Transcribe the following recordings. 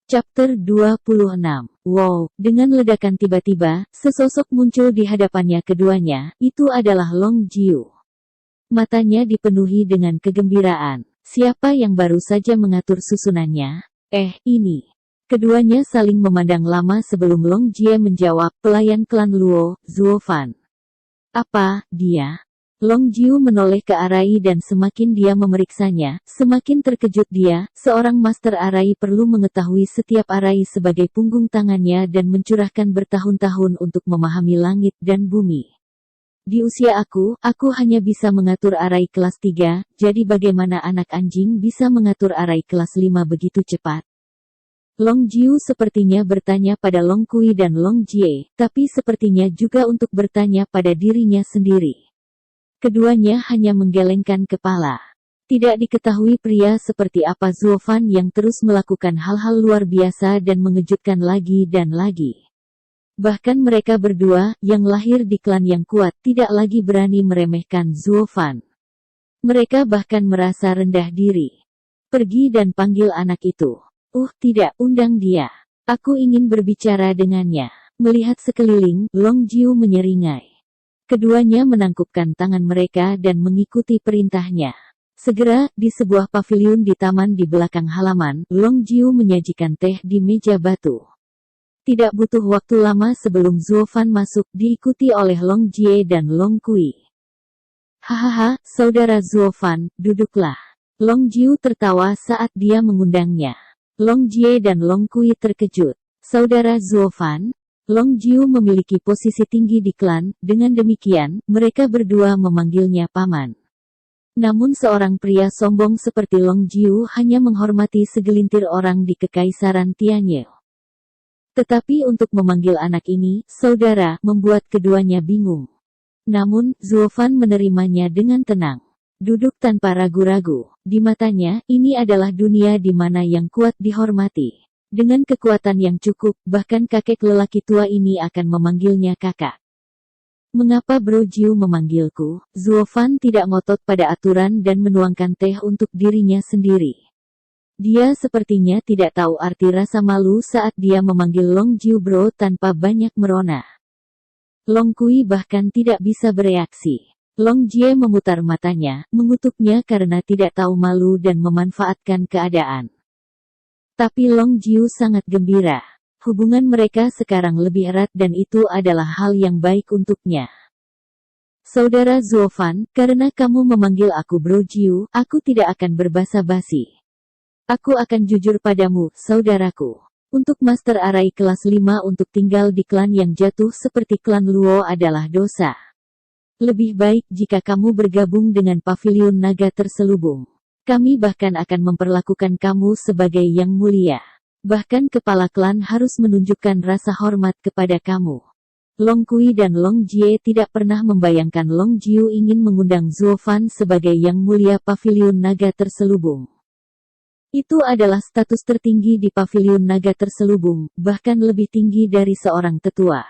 Chapter 26. Wow, dengan ledakan tiba-tiba, sesosok muncul di hadapannya keduanya, itu adalah Long Jiu. Matanya dipenuhi dengan kegembiraan. Siapa yang baru saja mengatur susunannya? Ini. Keduanya saling memandang lama sebelum Long Jie menjawab, pelayan klan Luo, Zuofan. Apa, dia? Long Jiu menoleh ke Arai dan semakin dia memeriksanya, semakin terkejut dia. Seorang master Arai perlu mengetahui setiap Arai sebagai punggung tangannya dan mencurahkan bertahun-tahun untuk memahami langit dan bumi. Di usia aku hanya bisa mengatur Arai kelas 3, jadi bagaimana anak anjing bisa mengatur Arai kelas 5 begitu cepat? Long Jiu sepertinya bertanya pada Long Kui dan Long Jie, tapi sepertinya juga untuk bertanya pada dirinya sendiri. Keduanya hanya menggelengkan kepala. Tidak diketahui pria seperti apa Zuofan yang terus melakukan hal-hal luar biasa dan mengejutkan lagi dan lagi. Bahkan mereka berdua, yang lahir di klan yang kuat, tidak lagi berani meremehkan Zuofan. Mereka bahkan merasa rendah diri. Pergi dan panggil anak itu. Tidak, undang dia. Aku ingin berbicara dengannya. Melihat sekeliling, Long Jiu menyeringai. Keduanya menangkupkan tangan mereka dan mengikuti perintahnya. Segera, di sebuah paviliun di taman di belakang halaman, Long Jiu menyajikan teh di meja batu. Tidak butuh waktu lama sebelum Zuofan masuk, diikuti oleh Long Jie dan Long Kui. Hahaha, saudara Zuofan, duduklah. Long Jiu tertawa saat dia mengundangnya. Long Jie dan Long Kui terkejut. Saudara Zuofan? Long Jiu memiliki posisi tinggi di klan, dengan demikian, mereka berdua memanggilnya paman. Namun seorang pria sombong seperti Long Jiu hanya menghormati segelintir orang di Kekaisaran Tianye. Tetapi untuk memanggil anak ini, saudara, membuat keduanya bingung. Namun, Zuofan menerimanya dengan tenang. Duduk tanpa ragu-ragu. Di matanya, ini adalah dunia di mana yang kuat dihormati. Dengan kekuatan yang cukup, bahkan kakek lelaki tua ini akan memanggilnya kakak. Mengapa Bro Jiu memanggilku? Zuofan tidak ngotot pada aturan dan menuangkan teh untuk dirinya sendiri. Dia sepertinya tidak tahu arti rasa malu saat dia memanggil Long Jiu Bro tanpa banyak merona. Long Kui bahkan tidak bisa bereaksi. Long Jie memutar matanya, mengutuknya karena tidak tahu malu dan memanfaatkan keadaan. Tapi Long Jiu sangat gembira. Hubungan mereka sekarang lebih erat dan itu adalah hal yang baik untuknya. Saudara Zuofan, karena kamu memanggil aku Bro Jiu, aku tidak akan berbasa-basi. Aku akan jujur padamu, saudaraku. Untuk Master Arai kelas 5 untuk tinggal di klan yang jatuh seperti klan Luo adalah dosa. Lebih baik jika kamu bergabung dengan Paviliun Naga Terselubung. Kami bahkan akan memperlakukan kamu sebagai yang mulia. Bahkan kepala klan harus menunjukkan rasa hormat kepada kamu. Long Kui dan Long Jie tidak pernah membayangkan Long Jiu ingin mengundang Zuofan sebagai yang mulia Paviliun Naga Terselubung. Itu adalah status tertinggi di Paviliun Naga Terselubung, bahkan lebih tinggi dari seorang tetua.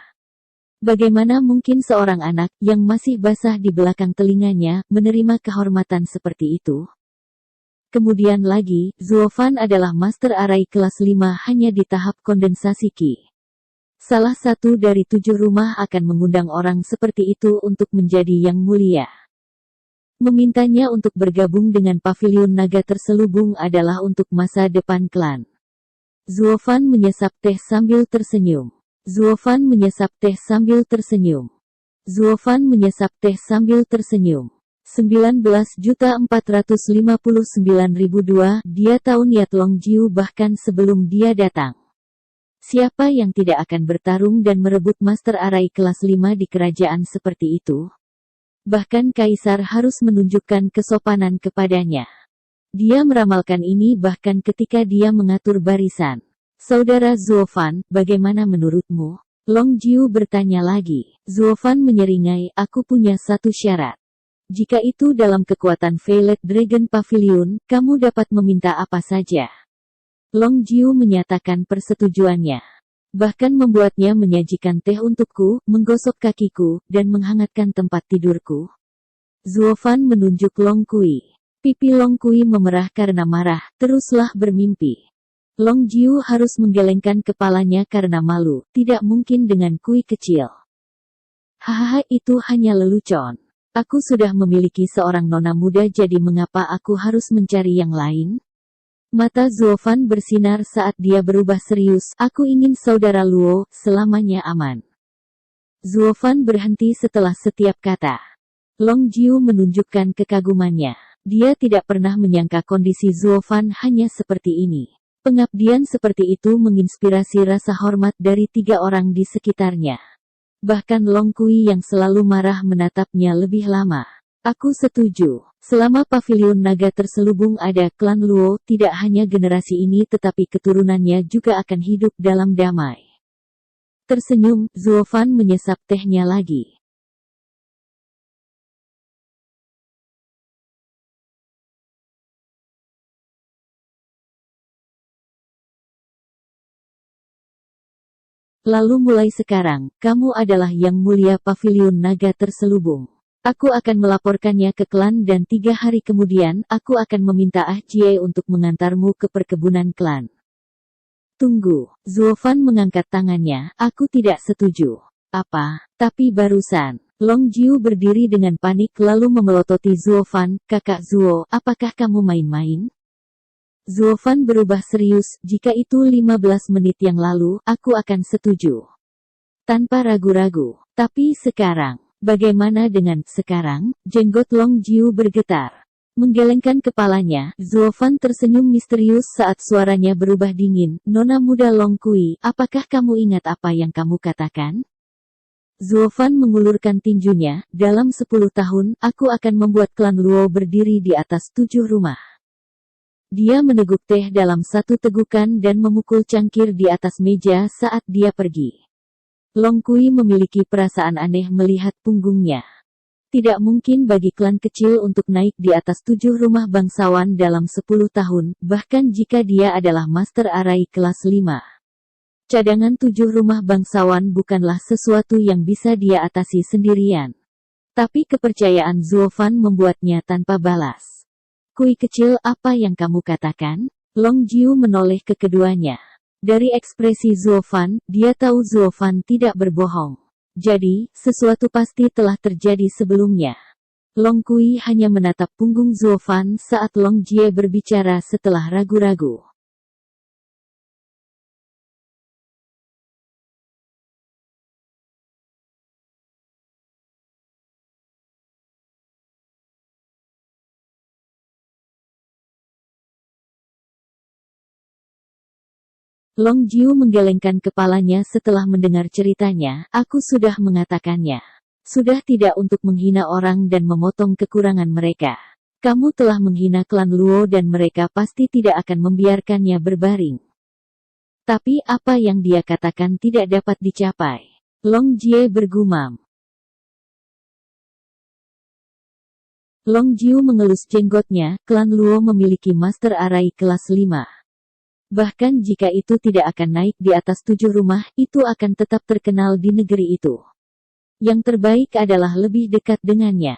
Bagaimana mungkin seorang anak, yang masih basah di belakang telinganya, menerima kehormatan seperti itu? Kemudian lagi, Zuofan adalah Master Arai kelas 5 hanya di tahap kondensasi Qi. Salah satu dari 7 rumah akan mengundang orang seperti itu untuk menjadi yang mulia. Memintanya untuk bergabung dengan Paviliun Naga Terselubung adalah untuk masa depan klan. Zuofan menyesap teh sambil tersenyum. Zuofan menyesap teh sambil tersenyum. Zuofan menyesap teh sambil tersenyum. 19.459.002, dia tahu niat Long Jiu bahkan sebelum dia datang. Siapa yang tidak akan bertarung dan merebut Master Arai kelas 5 di kerajaan seperti itu? Bahkan Kaisar harus menunjukkan kesopanan kepadanya. Dia meramalkan ini bahkan ketika dia mengatur barisan. Saudara Zuofan, bagaimana menurutmu? Long Jiu bertanya lagi. Zuofan menyeringai, aku punya satu syarat. Jika itu dalam kekuatan Violet Dragon Pavilion, kamu dapat meminta apa saja. Long Jiu menyatakan persetujuannya. Bahkan membuatnya menyajikan teh untukku, menggosok kakiku, dan menghangatkan tempat tidurku. Zuofan menunjuk Long Kui. Pipi Long Kui memerah karena marah, teruslah bermimpi. Long Jiu harus menggelengkan kepalanya karena malu, tidak mungkin dengan Kui kecil. Hahaha, itu hanya lelucon. Aku sudah memiliki seorang nona muda, jadi mengapa aku harus mencari yang lain? Mata Zuofan bersinar saat dia berubah serius. Aku ingin saudara Luo selamanya aman. Zuofan berhenti setelah setiap kata. Long Jiu menunjukkan kekagumannya. Dia tidak pernah menyangka kondisi Zuofan hanya seperti ini. Pengabdian seperti itu menginspirasi rasa hormat dari 3 orang di sekitarnya. Bahkan Long Kui yang selalu marah menatapnya lebih lama. Aku setuju. Selama pavilion naga terselubung ada klan Luo, tidak hanya generasi ini tetapi keturunannya juga akan hidup dalam damai. Tersenyum, Zuofan menyesap tehnya lagi. Lalu mulai sekarang, kamu adalah yang mulia pavilion naga terselubung. Aku akan melaporkannya ke klan dan 3 hari kemudian, aku akan meminta Ah Jie untuk mengantarmu ke perkebunan klan. Tunggu, Zuofan mengangkat tangannya, aku tidak setuju. Apa? Tapi barusan, Long Jiu berdiri dengan panik lalu memelototi Zuofan, kakak Zuo, apakah kamu main-main? Zuofan berubah serius, jika itu 15 menit yang lalu, aku akan setuju. Tanpa ragu-ragu. Tapi sekarang, bagaimana dengan sekarang? Jenggot Long Jiu bergetar. Menggelengkan kepalanya, Zuofan tersenyum misterius saat suaranya berubah dingin. Nona muda Long Kui, apakah kamu ingat apa yang kamu katakan? Zuofan mengulurkan tinjunya, dalam 10 tahun, aku akan membuat klan Luo berdiri di atas 7 rumah. Dia meneguk teh dalam satu tegukan dan memukul cangkir di atas meja saat dia pergi. Long Kui memiliki perasaan aneh melihat punggungnya. Tidak mungkin bagi klan kecil untuk naik di atas 7 rumah bangsawan dalam 10 tahun, bahkan jika dia adalah master arai kelas 5. Cadangan 7 rumah bangsawan bukanlah sesuatu yang bisa dia atasi sendirian. Tapi kepercayaan Zuofan membuatnya tanpa balas. Kui kecil, apa yang kamu katakan? Long Jiu menoleh ke keduanya. Dari ekspresi Zuofan, dia tahu Zuofan tidak berbohong. Jadi, sesuatu pasti telah terjadi sebelumnya. Long Kui hanya menatap punggung Zuofan saat Long Jie berbicara setelah ragu-ragu. Long Jiu menggelengkan kepalanya setelah mendengar ceritanya, aku sudah mengatakannya. Sudah tidak untuk menghina orang dan memotong kekurangan mereka. Kamu telah menghina klan Luo dan mereka pasti tidak akan membiarkannya berbaring. Tapi apa yang dia katakan tidak dapat dicapai. Long Jie bergumam. Long Jiu mengelus jenggotnya, klan Luo memiliki master arai kelas 5. Bahkan jika itu tidak akan naik di atas 7 rumah, itu akan tetap terkenal di negeri itu. Yang terbaik adalah lebih dekat dengannya.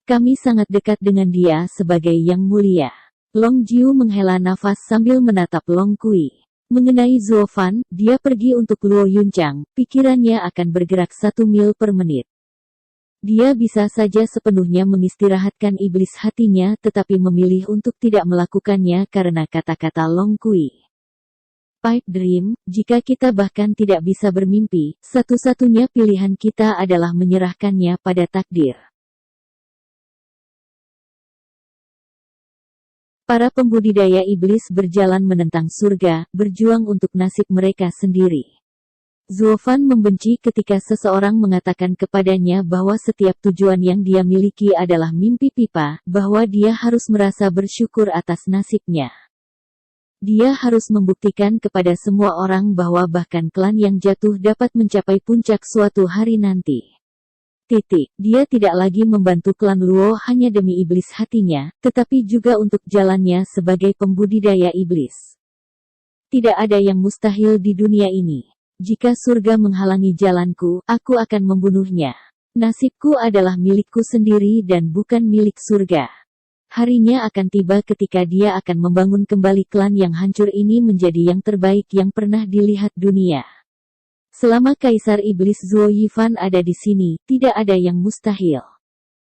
Kami sangat dekat dengan dia sebagai yang mulia. Long Jiu menghela nafas sambil menatap Long Kui. Mengenai Zuofan, dia pergi untuk Luo Yunchang, pikirannya akan bergerak 1 mil per menit. Dia bisa saja sepenuhnya mengistirahatkan iblis hatinya tetapi memilih untuk tidak melakukannya karena kata-kata Long Kui. Pipe dream, jika kita bahkan tidak bisa bermimpi, satu-satunya pilihan kita adalah menyerahkannya pada takdir. Para pembudidaya iblis berjalan menentang surga, berjuang untuk nasib mereka sendiri. Zuofan membenci ketika seseorang mengatakan kepadanya bahwa setiap tujuan yang dia miliki adalah mimpi pipa, bahwa dia harus merasa bersyukur atas nasibnya. Dia harus membuktikan kepada semua orang bahwa bahkan klan yang jatuh dapat mencapai puncak suatu hari nanti. Dia tidak lagi membantu klan Luo hanya demi iblis hatinya, tetapi juga untuk jalannya sebagai pembudidaya iblis. Tidak ada yang mustahil di dunia ini. Jika surga menghalangi jalanku, aku akan membunuhnya. Nasibku adalah milikku sendiri dan bukan milik surga. Harinya akan tiba ketika dia akan membangun kembali klan yang hancur ini menjadi yang terbaik yang pernah dilihat dunia. Selama Kaisar Iblis Zuo Yifan ada di sini, tidak ada yang mustahil.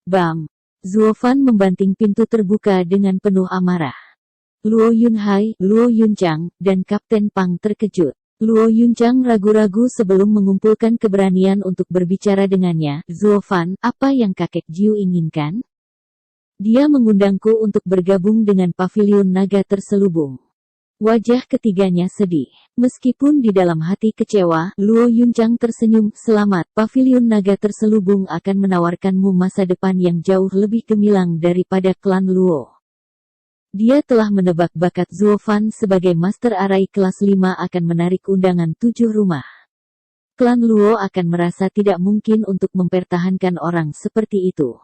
Bam! Zuo Fan membanting pintu terbuka dengan penuh amarah. Luo Yunhai, Luo Yunchang, dan Kapten Pang terkejut. Luo Yunchang ragu-ragu sebelum mengumpulkan keberanian untuk berbicara dengannya. Zuo Fan, apa yang kakek Jiu inginkan? Dia mengundangku untuk bergabung dengan Paviliun Naga Terselubung. Wajah ketiganya sedih. Meskipun di dalam hati kecewa, Luo Yunchang tersenyum. Selamat, Paviliun Naga Terselubung akan menawarkanmu masa depan yang jauh lebih gemilang daripada klan Luo. Dia telah menebak bakat Zuo Fan sebagai Master Arai kelas 5 akan menarik undangan 7 rumah. Klan Luo akan merasa tidak mungkin untuk mempertahankan orang seperti itu.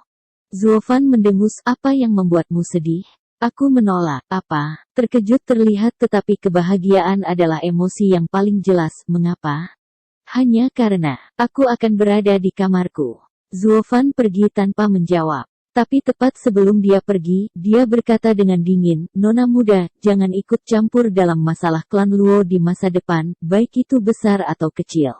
Zuo Fan mendengus, apa yang membuatmu sedih? Aku menolak. Apa? Terkejut terlihat tetapi kebahagiaan adalah emosi yang paling jelas. Mengapa? Hanya karena aku akan berada di kamarku. Zuo Fan pergi tanpa menjawab. Tapi tepat sebelum dia pergi, dia berkata dengan dingin, Nona muda, jangan ikut campur dalam masalah klan Luo di masa depan, baik itu besar atau kecil.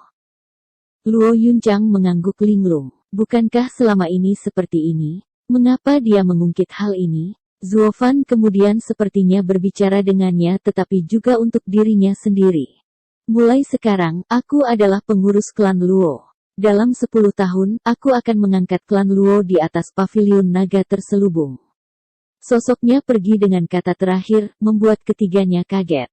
Luo Yunchang mengangguk linglung. Bukankah selama ini seperti ini? Mengapa dia mengungkit hal ini? Zuo Fan kemudian sepertinya berbicara dengannya tetapi juga untuk dirinya sendiri. Mulai sekarang, aku adalah pengurus klan Luo. Dalam 10 tahun, aku akan mengangkat klan Luo di atas Paviliun Naga Terselubung. Sosoknya pergi dengan kata terakhir, membuat ketiganya kaget.